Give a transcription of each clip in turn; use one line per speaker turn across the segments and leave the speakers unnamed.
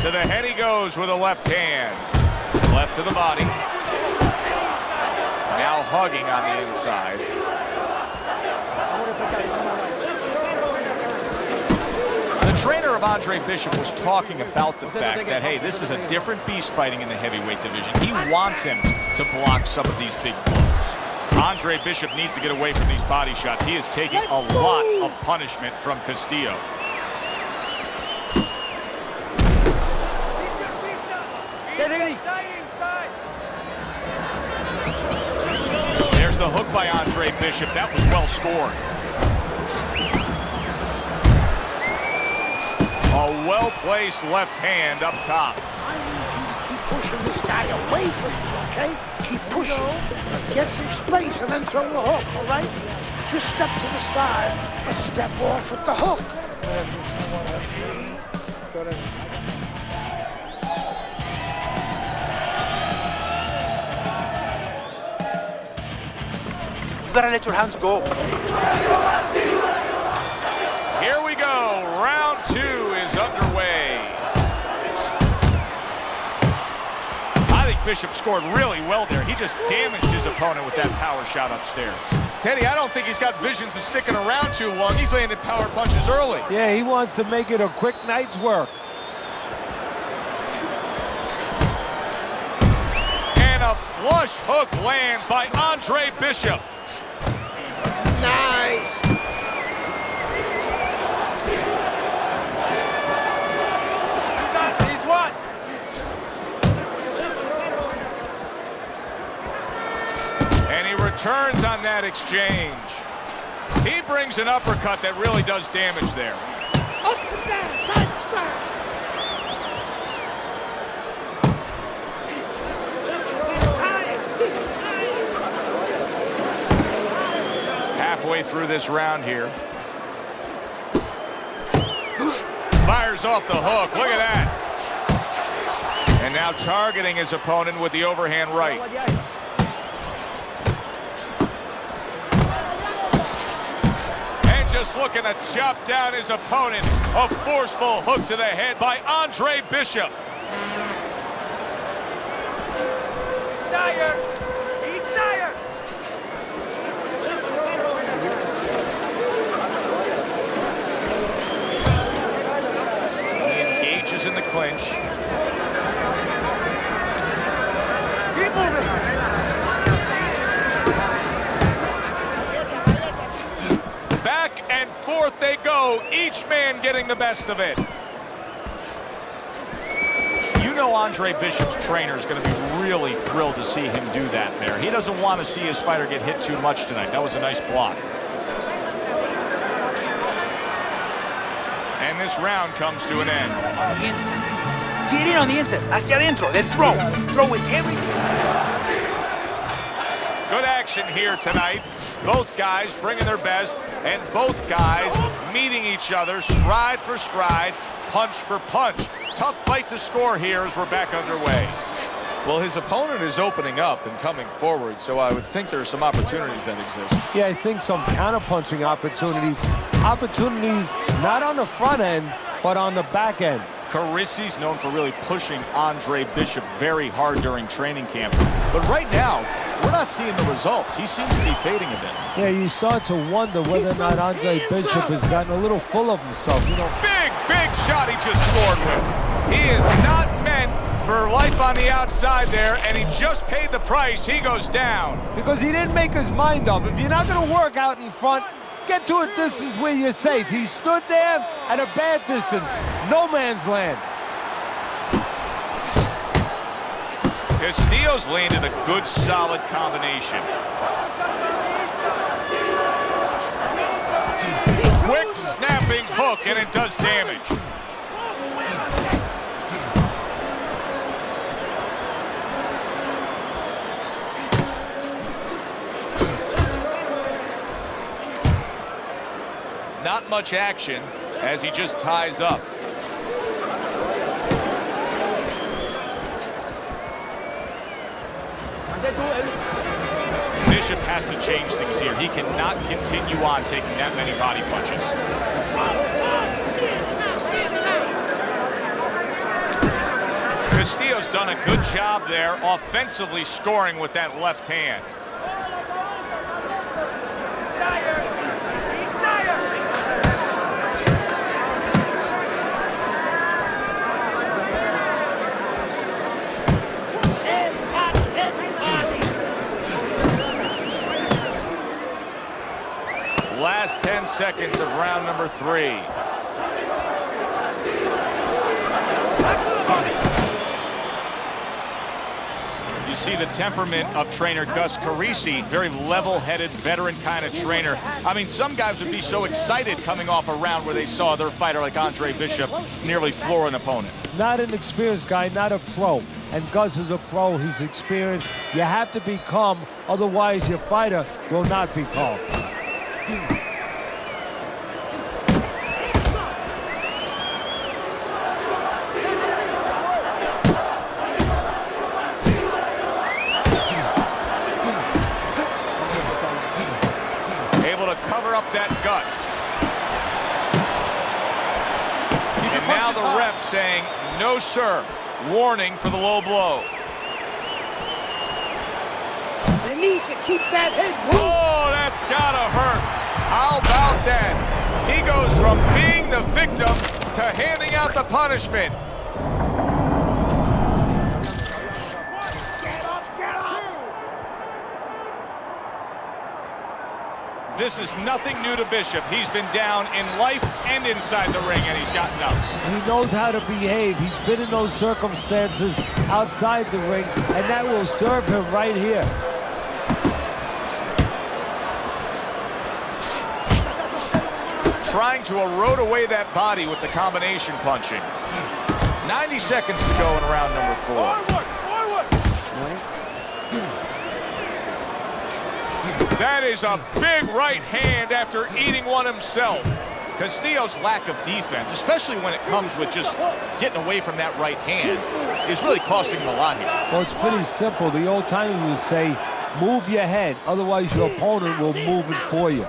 To the head he goes with a left hand. Left to the body. Now hugging on the inside. The trainer of Andre Bishop was talking about the fact that, hey, this is a different beast fighting in the heavyweight division. He wants him to block some of these big blows. Andre Bishop needs to get away from these body shots. He is taking a lot of punishment from Castillo. There's the hook by Andre Bishop. That was well scored. A well-placed left hand up top.
I need you to keep pushing this guy away from you, okay? Keep pushing. Get some space and then throw the hook, all right? Just step to the side and step off with the hook.
You gotta let your hands go.
Here we go. Round 2 is underway. I think Bishop scored really well there. He just damaged his opponent with that power shot upstairs. Teddy, I don't think he's got visions of sticking around too long. He's landing power punches early.
Yeah, he wants to make it a quick night's work.
And a flush hook lands by Andre Bishop.
Nice.
He's one.
And he returns on that exchange. He brings an uppercut that really does damage there.
Up and down, side to side.
Halfway through this round here. Fires off the hook. Look at that. And now targeting his opponent with the overhand right. And just looking to chop down his opponent. A forceful hook to the head by Andre Bishop.
Tired. He's tired.
In the clinch.
Keep moving.
Back and forth they go, each man getting the best of it. You know Andre Bishop's trainer is going to be really thrilled to see him do that there. He doesn't want to see his fighter get hit too much tonight. That was a nice block. And this round comes to an end.
On the inside. Get in on the inside. Hacia adentro. Then throw. Throw with everything.
Good action here tonight. Both guys bringing their best, and both guys meeting each other stride for stride, punch for punch. Tough fight to score here as we're back underway. Well, his opponent is opening up and coming forward, so I would think there are some opportunities that exist.
Yeah, I think some counter-punching opportunities. Opportunities not on the front end, but on the back end.
Carisi's known for really pushing Andre Bishop very hard during training camp. But right now, we're not seeing the results. He seems to be fading a bit.
Yeah, you start to wonder whether or not Andre Bishop has gotten a little full of himself. You know,
Big shot he just scored with. He is not meant for life on the outside there, and he just paid the price. He goes down.
because he didn't make his mind up. If you're not going to work out in front, get to a distance where you're safe. He stood there at a bad distance. No man's land.
Castillo's landed a good, solid combination. Quick snapping hook, and it does damage. Not much action as he just ties up. Bishop has to change things here. He cannot continue on taking that many body punches. Castillo's done a good job there offensively scoring with that left hand. Last 10 seconds of round number 3. You see the temperament of trainer Gus Carisi, very level-headed, veteran kind of trainer. I mean, some guys would be so excited coming off a round where they saw their fighter like Andre Bishop nearly floor an opponent.
Not an experienced guy, not a pro. And Gus is a pro, he's experienced. You have to be calm, otherwise your fighter will not be calm.
Cover up that gut. And now the ref saying, no, sir. Warning for the low blow.
You need to keep that head moving.
Oh, that's gotta hurt. How about that? He goes from being the victim to handing out the punishment. This is nothing new to Bishop. He's been down in life and inside the ring, and he's gotten up.
He knows how to behave. He's been in those circumstances outside the ring, and that will serve him right here.
Trying to erode away that body with the combination punching. 90 seconds to go in round number 4. That is a big right hand after eating one himself. Castillo's lack of defense, especially when it comes with just getting away from that right hand, is really costing him a lot here.
Well, it's pretty simple. The old timers would say, move your head, otherwise your opponent will move it for you.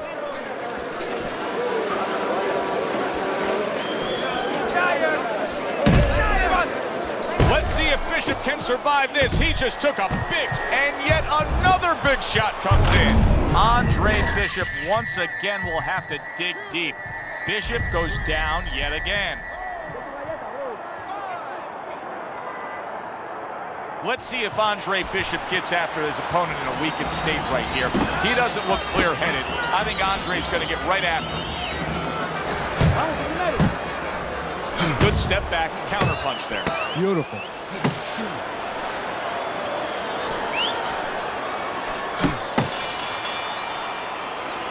Let's see if Bishop can survive this. He just took a big, and yet another big shot comes in. Andre Bishop once again will have to dig deep. Bishop goes down yet again. Let's see if Andre Bishop gets after his opponent in a weakened state right here. He doesn't look clear-headed. I think Andre's going to get right after him. Good step back, counter punch there.
Beautiful.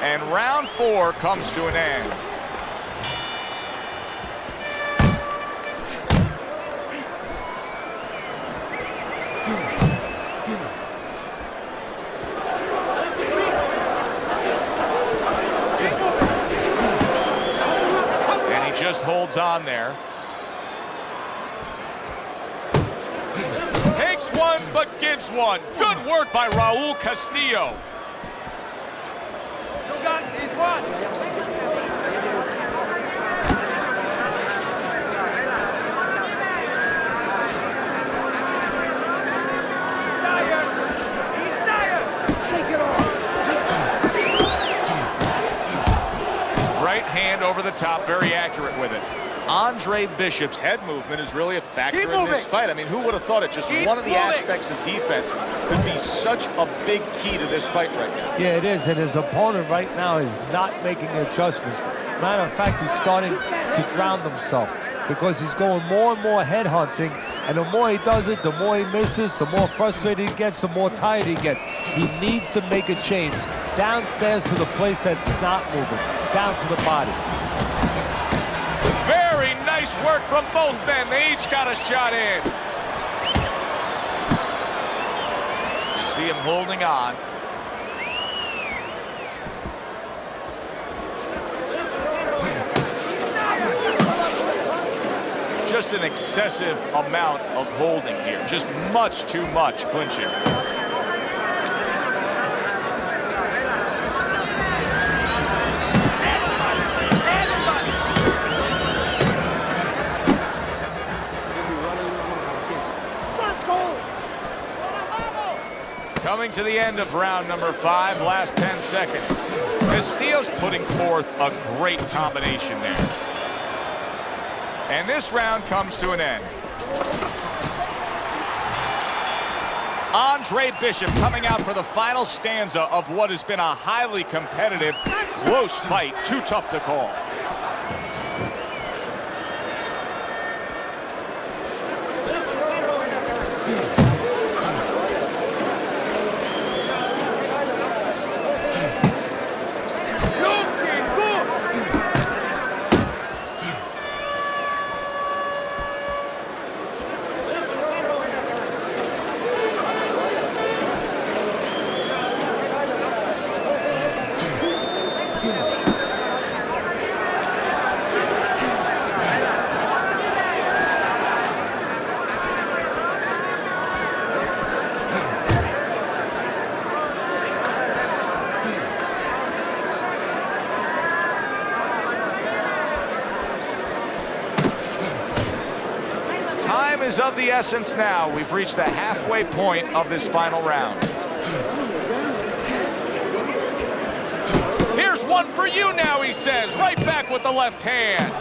And round 4 comes to an end. And he just holds on there. Takes one, but gives one. Good work by Raul Castillo. Right hand over the top, very accurate with it. Andre Bishop's head movement is really a factor in this fight. I mean, who would have thought it? Just one of the aspects of defense could be such a big key to this fight right now.
Yeah, it is, and his opponent right now is not making adjustments. Matter of fact, he's starting to drown himself because he's going more and more head hunting, and the more he does it, the more he misses, the more frustrated he gets, the more tired he gets. He needs to make a change downstairs to the place that's not moving, down to the body.
Very nice work from both men. They each got a shot in. You see him holding on. Just an excessive amount of holding here. Just much too much clinching. Coming to the end of round number 5, last 10 seconds. Castillo's putting forth a great combination there. And this round comes to an end. Andre Bishop coming out for the final stanza of what has been a highly competitive, close fight. Too tough to call. Time is of the essence now. We've reached the halfway point of this final round. Here's one for you now, he says. Right back with the left hand.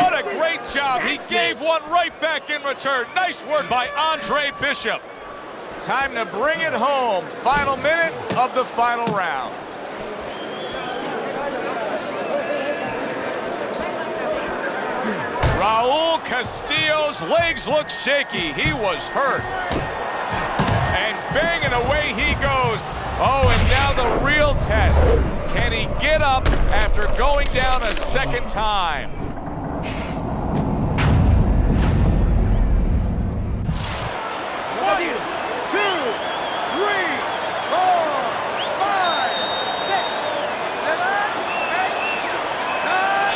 What a great job. He gave one right back in return. Nice work by Andre Bishop. Time to bring it home. Final minute of the final round. Raul Castillo's legs look shaky. He was hurt. And banging away he goes. Oh, and now the real test. Can he get up after going down a second time?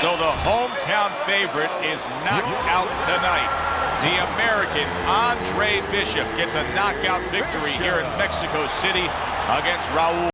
So the hometown favorite is knocked out tonight. The American Andre Bishop gets a knockout victory here in Mexico City against Raul